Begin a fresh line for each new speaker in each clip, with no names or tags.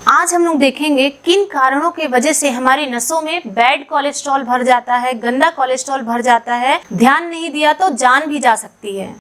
आज हम लोग देखेंगे किन कारणों की वजह से हमारी नसों में बैड कोलेस्ट्रॉल भर जाता है, गंदा कोलेस्ट्रॉल भर जाता है। ध्यान नहीं दिया तो जान भी जा सकती है।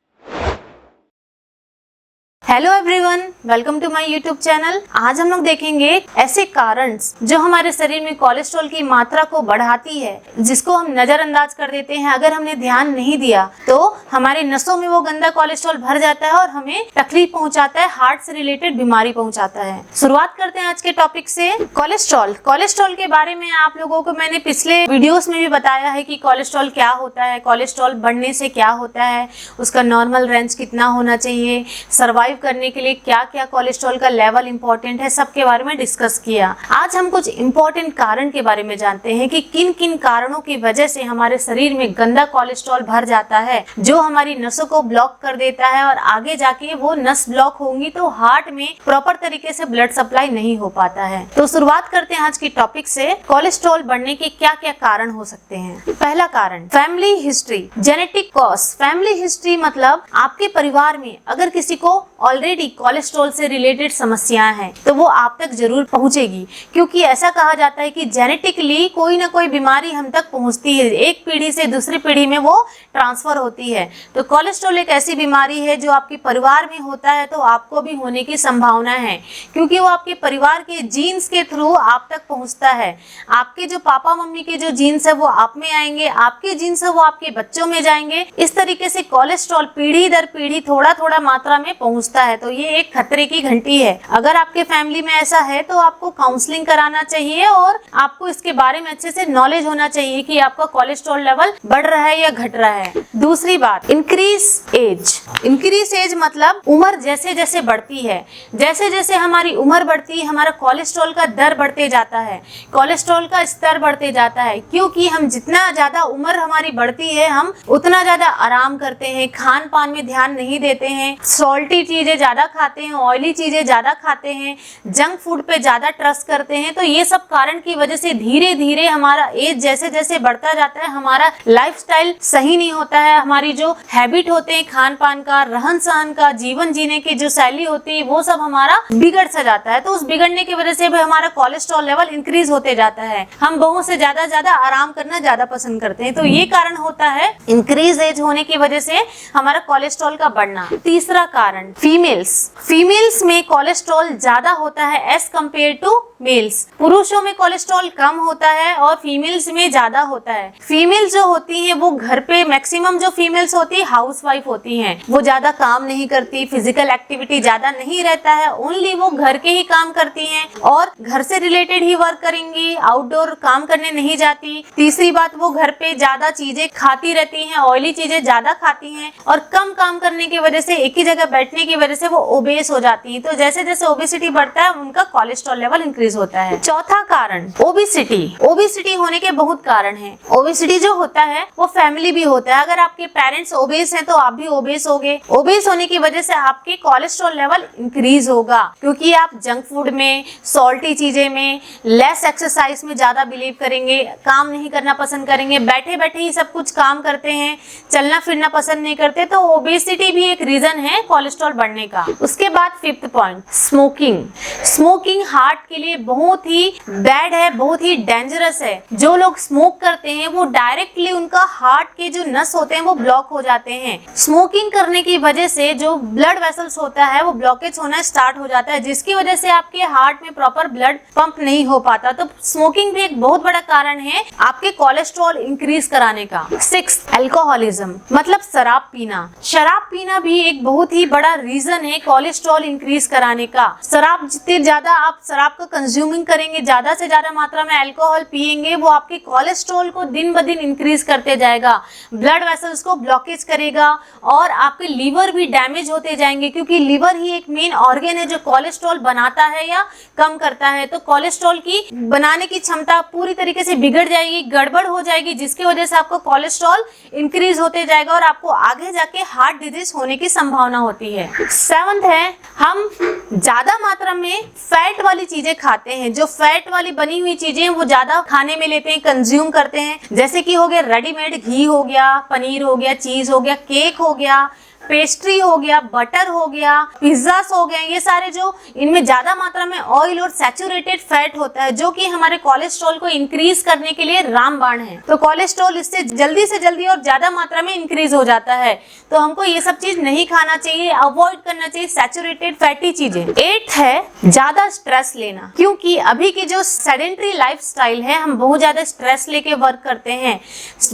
Hello everyone, welcome to my YouTube channel. आज हम लोग देखेंगे ऐसे कारण जो हमारे शरीर में कोलेस्ट्रॉल की मात्रा को बढ़ाती है, जिसको हम नजरअंदाज कर देते हैं। अगर हमने ध्यान नहीं दिया तो हमारे नसों में वो गंदा कोलेस्ट्रॉल भर जाता है और हमें तकलीफ पहुंचाता है, हार्ट से रिलेटेड बीमारी पहुंचाता है। शुरुआत करते हैं आज के टॉपिक से। कोलेस्ट्रॉल के बारे में आप लोगों को मैंने पिछले वीडियोस में भी बताया है कि कोलेस्ट्रॉल क्या होता है, कोलेस्ट्रॉल बढ़ने से क्या होता है, उसका नॉर्मल रेंज कितना होना चाहिए, सर्वाइव करने के लिए क्या क्या कोलेस्ट्रॉल का लेवल इंपॉर्टेंट है, सब के बारे में डिस्कस किया। आज हम कुछ इंपॉर्टेंट कारण के बारे में जानते हैं कि किन किन कारणों की वजह से हमारे शरीर में गंदा कोलेस्ट्रॉल भर जाता है, जो हमारी नसों को ब्लॉक कर देता है और आगे जाके वो नस ब्लॉक होंगी तो हार्ट में प्रॉपर तरीके से ब्लड सप्लाई नहीं हो पाता है। तो शुरुआत करते हैं आज की टॉपिक से। कोलेस्ट्रॉल बढ़ने के क्या क्या कारण हो सकते हैं। पहला कारण, family history, genetic cause. Family history मतलब आपके परिवार में अगर किसी को ऑलरेडी कोलेस्ट्रॉल से रिलेटेड समस्याएं हैं तो वो आप तक जरूर पहुंचेगी, क्योंकि ऐसा कहा जाता है कि जेनेटिकली कोई ना कोई बीमारी हम तक पहुंचती है, एक पीढ़ी से दूसरी पीढ़ी में वो ट्रांसफर होती है। तो कोलेस्ट्रॉल एक ऐसी बीमारी है जो आपके परिवार में होता है तो आपको भी होने की संभावना है, क्योंकि वो आपके परिवार के जीन्स के थ्रू आप तक पहुंचता है। आपके जो पापा मम्मी के जो जीन्स है वो आप में आएंगे, आपके जीन्स है वो आपके बच्चों में जाएंगे। इस तरीके से कोलेस्ट्रॉल पीढ़ी दर पीढ़ी थोड़ा थोड़ा मात्रा में पहुंचता है। तो ये एक खतरे की घंटी है। अगर आपके फैमिली में ऐसा है तो आपको काउंसलिंग कराना चाहिए और आपको इसके बारे में अच्छे से नॉलेज होना चाहिए कि आपका कोलेस्ट्रॉल लेवल बढ़ रहा है या घट रहा है। दूसरी बात, इंक्रीज एज। इंक्रीज एज मतलब उम्र जैसे जैसे बढ़ती है, जैसे जैसे हमारी उम्र बढ़ती है हमारा कोलेस्ट्रॉल का दर बढ़ते जाता है, कोलेस्ट्रॉल का स्तर बढ़ते जाता है, क्योंकि हम जितना ज्यादा उम्र हमारी बढ़ती है हम उतना ज्यादा आराम करते हैं, खान पान में ध्यान नहीं देते हैं, सॉल्टी चीजें ज्यादा खाते हैं, ऑयली चीजें ज्यादा खाते हैं, जंक फूड पे ज्यादा ट्रस्ट करते हैं। तो ये सब कारण की वजह से धीरे धीरे हमारा एज जैसे जैसे बढ़ता जाता है, हमारा लाइफस्टाइल सही नहीं होता है, हमारी जो हैबिट होते हैं खान पान का, रहन सहन का, जीवन जीने की जो शैली होती है वो सब हमारा बिगड़ सा जाता है। तो उस बिगड़ने की वजह से भी हमारा कोलेस्ट्रॉल लेवल इंक्रीज होते जाता है। हम बहुओं से ज्यादा आराम करना ज्यादा पसंद करते हैं। तो ये कारण होता है इंक्रीज एज होने की वजह से हमारा कोलेस्ट्रॉल का बढ़ना। तीसरा कारण, फीमेल्स में कोलेस्ट्रॉल ज्यादा होता है एज कम्पेयर टू मेल्स। पुरुषों में कोलेस्ट्रॉल कम होता है और फीमेल्स में ज्यादा होता है। फीमेल्स जो होती हैं वो घर पे, मैक्सिमम जो फीमेल्स होती है हाउसवाइफ होती हैं, वो ज्यादा काम नहीं करती, फिजिकल एक्टिविटी ज्यादा नहीं रहता है, ओनली वो घर के ही काम करती हैं और घर से रिलेटेड ही वर्क करेंगी, आउटडोर काम करने नहीं जाती। तीसरी बात, वो घर पे ज्यादा चीजें खाती रहती हैं, ऑयली चीजें ज्यादा खाती हैं और कम काम करने की वजह से, एक ही जगह बैठने की वजह से वो ओबेस हो जाती है। तो जैसे जैसे ओबेसिटी बढ़ता है उनका कोलेस्ट्रॉल लेवल इंक्रीज होता है। चौथा कारण, ओबेसिटी होने के बहुत कारण हैं। ओबेसिटी जो होता है वो फैमिली भी होता है। अगर आपके पेरेंट्स ओबेस हैं तो आप भी ओबेस होगे। ओबेस होने की वजह से आपके कोलेस्ट्रॉल लेवल इंक्रीज होगा, क्योंकि आप जंक फूड में, सॉल्टी चीजें में, लेस एक्सरसाइज में ज्यादा बिलीव करेंगे, काम नहीं करना पसंद करेंगे, बैठे बैठे ही सब कुछ काम करते हैं, चलना फिरना पसंद नहीं करते। तो ओबेसिटी भी एक रीजन है कोलेस्ट्रॉल बढ़ने का। उसके बाद फिफ्थ पॉइंट, स्मोकिंग हार्ट के लिए बहुत ही बैड है, बहुत ही डेंजरस है। जो लोग स्मोक करते हैं वो डायरेक्टली उनका हार्ट के जो नस होते हैं वो ब्लॉक हो जाते हैं। स्मोकिंग करने की वजह से जो ब्लड वेसल्स होता है वो ब्लॉकेज होना स्टार्ट हो जाता है, जिसकी वजह से आपके हार्ट में प्रॉपर ब्लड पंप नहीं हो पाता। तो स्मोकिंग भी एक बहुत बड़ा कारण है आपके कोलेस्ट्रॉल इंक्रीज कराने का। सिक्स्थ, अल्कोहलिज्म मतलब शराब पीना भी एक बहुत ही बड़ा रीजन है कोलेस्ट्रॉल इंक्रीज कराने का। शराब जितने ज्यादा आप शराब का कंज्यूमिंग करेंगे, ज्यादा से ज्यादा मात्रा में अल्कोहल पिएंगे, वो आपके कोलेस्ट्रॉल को दिन ब दिन इंक्रीज करते जाएगा, ब्लड वेसल्स को ब्लॉकेज करेगा और आपके लीवर भी डैमेज होते जाएंगे, क्योंकि लीवर ही एक मेन ऑर्गन है जो कोलेस्ट्रॉल बनाता है या कम करता है। तो कोलेस्ट्रॉल की बनाने की क्षमता पूरी तरीके से बिगड़ जाएगी, गड़बड़ हो जाएगी, जिसकी वजह से आपको कोलेस्ट्रॉल इंक्रीज होते जाएगा और आपको आगे जाके हार्ट डिजीज होने की संभावना होती है। सेवंथ है, हम ज्यादा मात्रा में फैट वाली चीजें खाते हैं। जो फैट वाली बनी हुई चीजें वो ज्यादा खाने में लेते हैं, कंज्यूम करते हैं, जैसे कि हो गया रेडीमेड घी हो गया, पनीर हो गया, चीज हो गया, केक हो गया, पेस्ट्री हो गया, बटर हो गया, पिज्जास हो गए, ये सारे जो इनमें ज्यादा मात्रा में ऑयल और सैचुरेटेड फैट होता है जो कि हमारे कोलेस्ट्रॉल को इंक्रीज करने के लिए रामबाण है। तो कोलेस्ट्रॉल इससे जल्दी से जल्दी और ज्यादा मात्रा में इंक्रीज हो जाता है। तो हमको ये सब चीज नहीं खाना चाहिए, अवॉइड करना चाहिए सैचुरेटेड फैटी चीजें। 8 है ज्यादा स्ट्रेस लेना, क्योंकि अभी की जो सेडेंटरी लाइफस्टाइल है, हम बहुत ज्यादा स्ट्रेस लेके वर्क करते हैं,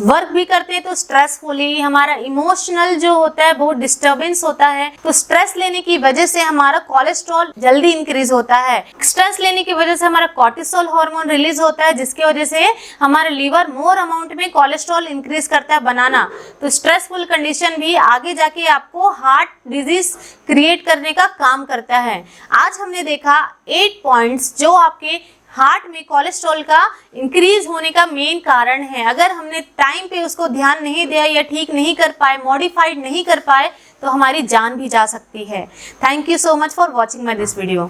वर्क भी करते हैं तो स्ट्रेसफुली, हमारा इमोशनल जो होता है बहुत डिस्टर्बेंस होता है। तो स्ट्रेस लेने की वजह से हमारा कोलेस्ट्रॉल जल्दी इंक्रीज होता है। स्ट्रेस लेने की वजह से हमारा कॉर्टिसोल हार्मोन रिलीज होता है, जिसकी वजह से हमारा लीवर मोर अमाउंट में कोलेस्ट्रॉल इंक्रीज करता है बनाना। तो स्ट्रेसफुल कंडीशन भी आगे जाके आपको हार्ट डिजीज क्रिएट करने का काम करता है। आज हमने देखा 8 पॉइंट्स जो आपके हार्ट में कोलेस्ट्रॉल का इंक्रीज होने का मेन कारण है। अगर हमने टाइम पे उसको ध्यान नहीं दिया या ठीक नहीं कर पाए, मॉडिफाइड नहीं कर पाए, तो हमारी जान भी जा सकती है। Thank you so much for watching my this video.